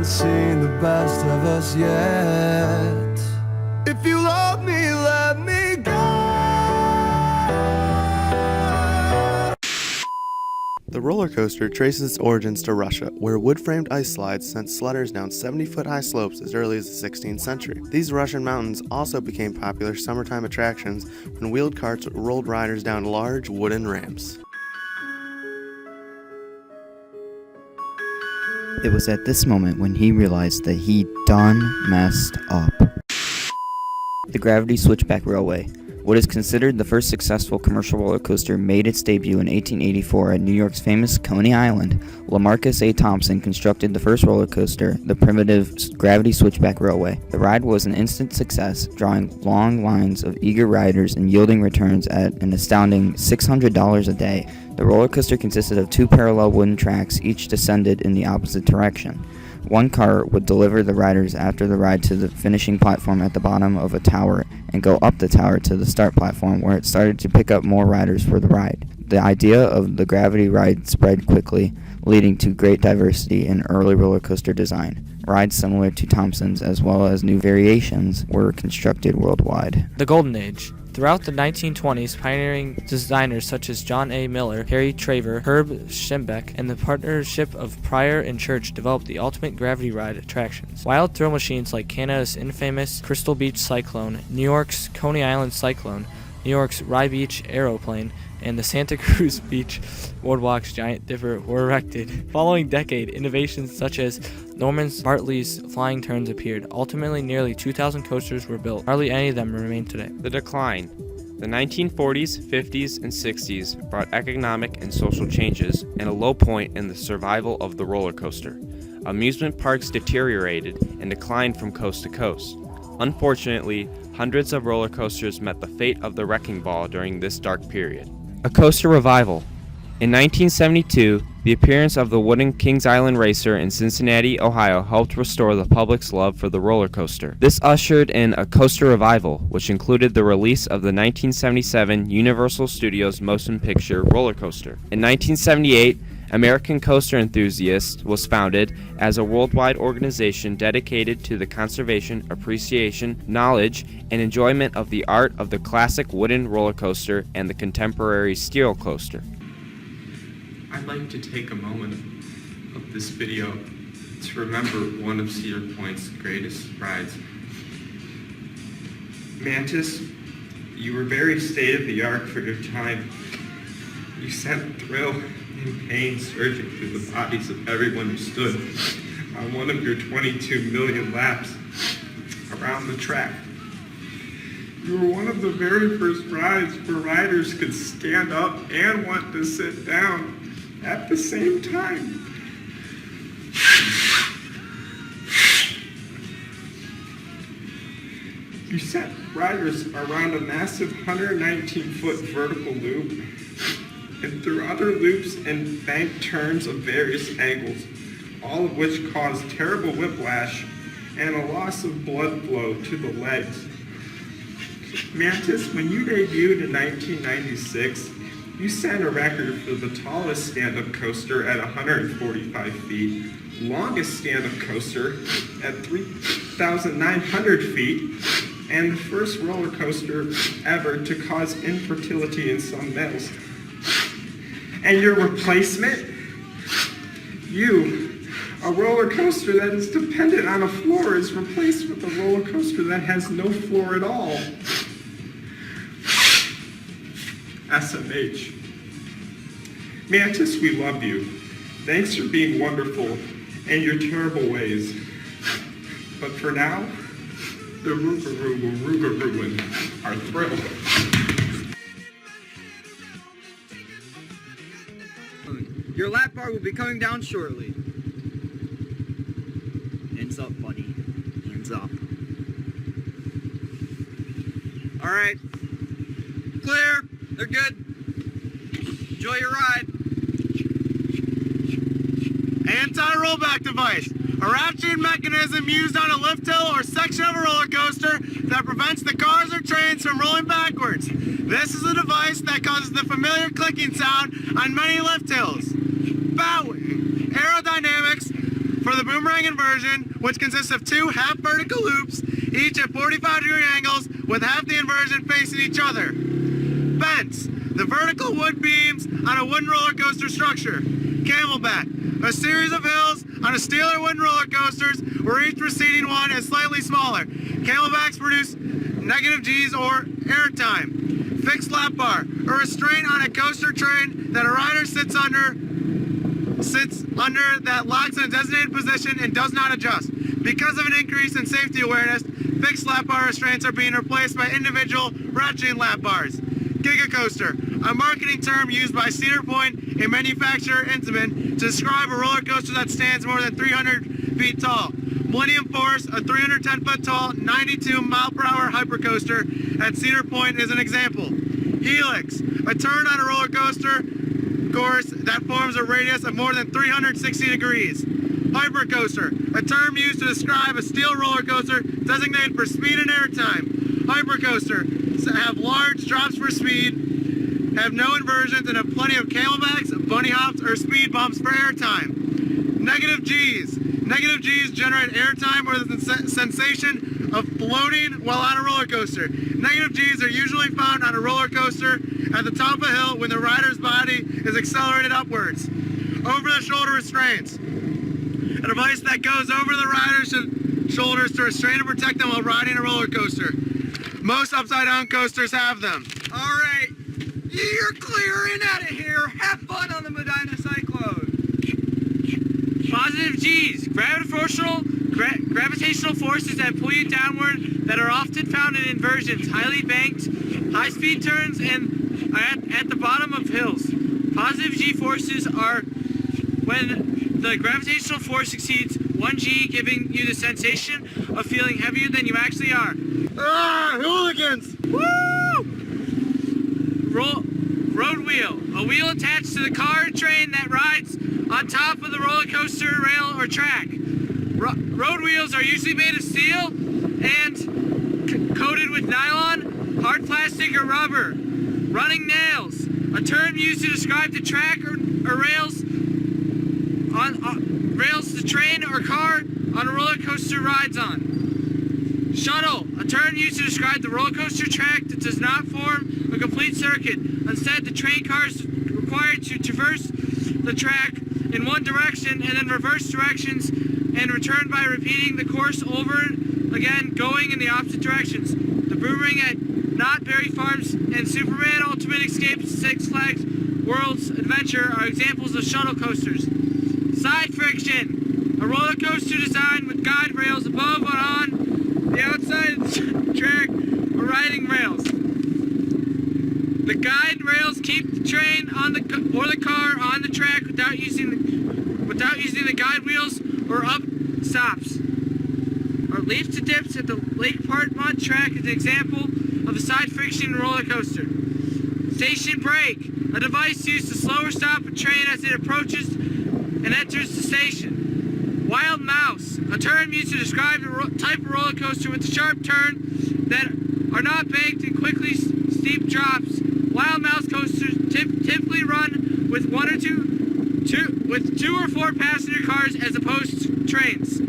seen the best of us yet. If you love me, let me go. The roller coaster traces its origins to Russia, where wood-framed ice slides sent sledders down 70-foot-high slopes as early as the 16th century. These Russian mountains also became popular summertime attractions when wheeled carts rolled riders down large wooden ramps. It was at this moment when he realized that he'd done messed up. The Gravity Switchback Railway. What is considered the first successful commercial roller coaster made its debut in 1884 at New York's famous Coney Island. Lamarcus A. Thompson constructed the first roller coaster, the primitive Gravity Switchback Railway. The ride was an instant success, drawing long lines of eager riders and yielding returns at an astounding $600 a day. The roller coaster consisted of two parallel wooden tracks, each descended in the opposite direction. One car would deliver the riders after the ride to the finishing platform at the bottom of a tower and go up the tower to the start platform, where it started to pick up more riders for the ride. The idea of the gravity ride spread quickly, leading to great diversity in early roller coaster design. Rides similar to Thompson's, as well as new variations, were constructed worldwide. The Golden Age. Throughout the 1920s, pioneering designers such as John A. Miller, Harry Traver, Herb Schembeck, and the partnership of Pryor and Church developed the ultimate gravity ride attractions. Wild thrill machines like Canada's infamous Crystal Beach Cyclone, New York's Coney Island Cyclone, New York's Rye Beach Aeroplane, and the Santa Cruz Beach Boardwalk's Giant Dipper were erected. Following decade, innovations such as Norman Bartley's Flying Turns appeared. Ultimately, nearly 2,000 coasters were built. Hardly any of them remain today. The decline. The 1940s, 50s, and 60s brought economic and social changes and a low point in the survival of the roller coaster. Amusement parks deteriorated and declined from coast to coast. Unfortunately, hundreds of roller coasters met the fate of the wrecking ball during this dark period. A coaster revival. In 1972, the appearance of the wooden Kings Island Racer in Cincinnati, Ohio helped restore the public's love for the roller coaster. This ushered in a coaster revival, which included the release of the 1977 Universal Studios motion picture roller coaster. In 1978, American Coaster Enthusiasts was founded as a worldwide organization dedicated to the conservation, appreciation, knowledge, and enjoyment of the art of the classic wooden roller coaster and the contemporary steel coaster. I'd like to take a moment of this video to remember one of Cedar Point's greatest rides. Mantis, you were very state-of-the-art for your time. You sent thrill and pain surging through the bodies of everyone who stood on one of your 22 million laps around the track. You were one of the very first rides where riders could stand up and want to sit down at the same time. You sent riders around a massive 119-foot vertical loop and through other loops and bank turns of various angles, all of which caused terrible whiplash and a loss of blood flow to the legs. Mantis, when you debuted in 1996, you set a record for the tallest stand-up coaster at 145 feet, longest stand-up coaster at 3,900 feet, and the first roller coaster ever to cause infertility in some males. And your replacement? You, a roller coaster that is dependent on a floor, is replaced with a roller coaster that has no floor at all. SMH. Mantis, we love you. Thanks for being wonderful and your terrible ways. But for now, the Rougarou will ruin our thrill. Your lap bar will be coming down shortly. Hands up, buddy. Hands up. All right. Clear. They're good. Enjoy your ride. Anti-rollback device. A ratcheting mechanism used on a lift hill or section of a roller coaster that prevents the cars or trains from rolling backwards. This is a device that causes the familiar clicking sound on many lift hills. Bow aerodynamics For the boomerang inversion, which consists of 2 half vertical loops, each at 45-degree angles with half the inversion facing each other. Bends, the vertical wood beams on a wooden roller coaster structure. Camelback, a series of hills on a steel or wooden roller coasters where each preceding one is slightly smaller. Camelbacks produce negative G's or airtime. Fixed lap bar, a restraint on a coaster train that a rider sits under that locks in a designated position and does not adjust. Because of an increase in safety awareness, fixed lap bar restraints are being replaced by individual ratcheting lap bars. Giga coaster, a marketing term used by Cedar Point, a manufacturer Intamin, to describe a roller coaster that stands more than 300 feet tall. Millennium Force, a 310-foot tall, 92-mile-per-hour hypercoaster at Cedar Point is an example. Helix, a turn on a roller coaster course that forms a radius of more than 360 degrees. Hypercoaster, a term used to describe a steel roller coaster designated for speed and airtime. Hypercoaster have large drops for speed, have no inversions, and have plenty of camelbacks, bunny hops, or speed bumps for airtime. Negative G's. Negative G's generate airtime or the sensation of floating while on a roller coaster. Negative G's are usually found on a roller coaster at the top of a hill when the rider's body is accelerated upwards. Over-the-shoulder restraints, a device that goes over the rider's shoulders to restrain and protect them while riding a roller coaster. Most upside-down coasters have them. All right, you're clearing out of here. Have fun on the Medina Cyclone. Positive G's, gravitational forces that pull you downward that are often found in inversions, highly banked, high-speed turns, and at the bottom of hills. Positive G forces are when the gravitational force exceeds 1 G, giving you the sensation of feeling heavier than you actually are. Ah, hooligans! Woo! Road wheel, a wheel attached to the car or train that rides on top of the roller coaster rail or track. Road wheels are usually made of steel and coated with nylon, hard plastic, or rubber. Running nails, a term used to describe the track or rails on rails the train or car on a roller coaster rides on. Shuttle, a term used to describe the roller coaster track that does not form a complete circuit. Instead, the train car is required to traverse the track in one direction and then reverse directions and return by repeating the course over again, going in the opposite directions. The Boomerang at Knott's Berry Farms and Superman Ultimate Escape Six Flags World's Adventure are examples of shuttle coasters. Side friction, a roller coaster designed with guide rails above and on the outside of the track or riding rails. The guide rails keep the train on or the car on the track without using the guide wheels or up stops. Or leaps to dips at the Lake Park Mud track is an example of a side friction roller coaster. Station brake, a device used to slow or stop a train as it approaches and enters the station. Wild mouse, a term used to describe the type of roller coaster with a sharp turn that are not banked in quickly steep drops. Wild mouse coasters typically run with two or four passenger cars as opposed to trains.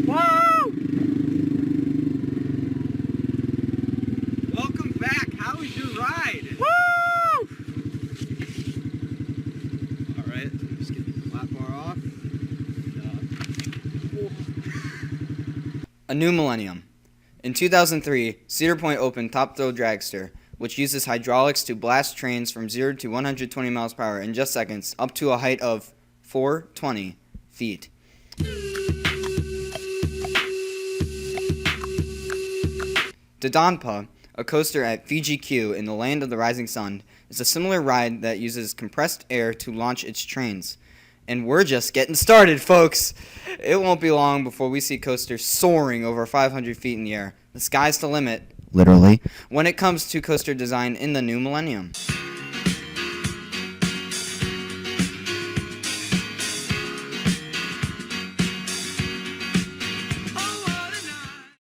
Woo! Welcome back. How was your ride? Woo! All right, just get the lap bar off. A new millennium. In 2003, Cedar Point opened Top Thrill Dragster, which uses hydraulics to blast trains from 0 to 120 miles per hour in just seconds, up to a height of 420 feet. Dodonpa, a coaster at Fiji Q in the Land of the Rising Sun, is a similar ride that uses compressed air to launch its trains. And we're just getting started, folks! It won't be long before we see coasters soaring over 500 feet in the air. The sky's the limit, literally, when it comes to coaster design in the new millennium.